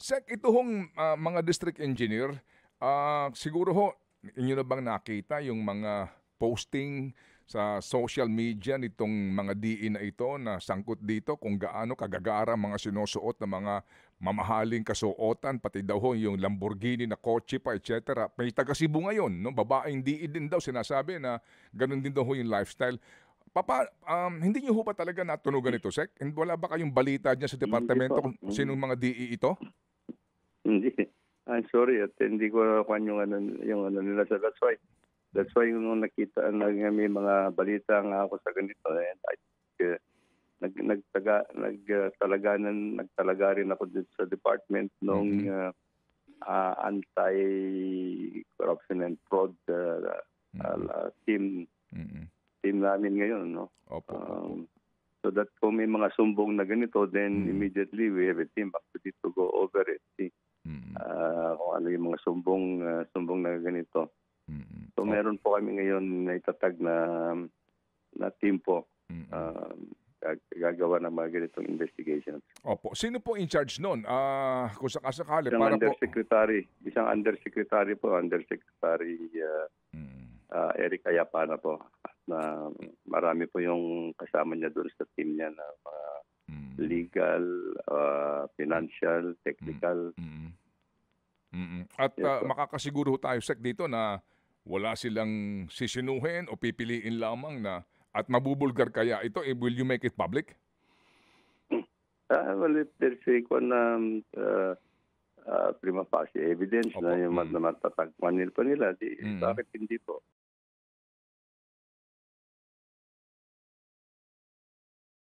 Sek, ito hong mga district engineer, siguro ho, inyo na bang nakita yung mga posting sa social media nitong mga DE na ito na sangkot dito kung gaano kagagara mga sinusuot ng mga mamahaling kasuotan, pati daw ho yung Lamborghini na kotse pa, etc. May taga Cebu ngayon, no? Babaeng DE din daw sinasabi na ganun din daw ho yung lifestyle. Hindi niyo ho ba talaga natunugan ito, Sek? And wala ba kayong balita dyan sa Hindi departamento po. kung sinong mga DE ito? Hindi. I'm sorry at hindi ko nakuha yung ano nila. So that's why yung nakita may mga balita nga ako sa ganito and I think, nagtalaga rin ako dito sa department nung anti-corruption and fraud team Mm. namin ngayon, no. Opo, opo. So that kung may mga sumbong na ganito, then immediately we have a team actually to go over it, see Mm. kung ano yung mga sumbong na ganito. Mm. So meron po kami ngayon na itatag na team po, gagawa ng mga ganitong investigations. Opo. Sino po in charge no'n? Kung sakasakali Isang para po undersecretary po, Undersecretary Mm. Eric Ayapana po. Na marami po yung kasama niya doon sa team niya na mga legal, financial, technical. At Yes po. makakasiguro tayo, Sek, dito na wala silang sisinuhin o pipiliin lamang na at mabubulgar kaya ito, will you make it public? Well, if there's a prima facie evidence Opo. na yung matatagpuan nila, bakit hindi po?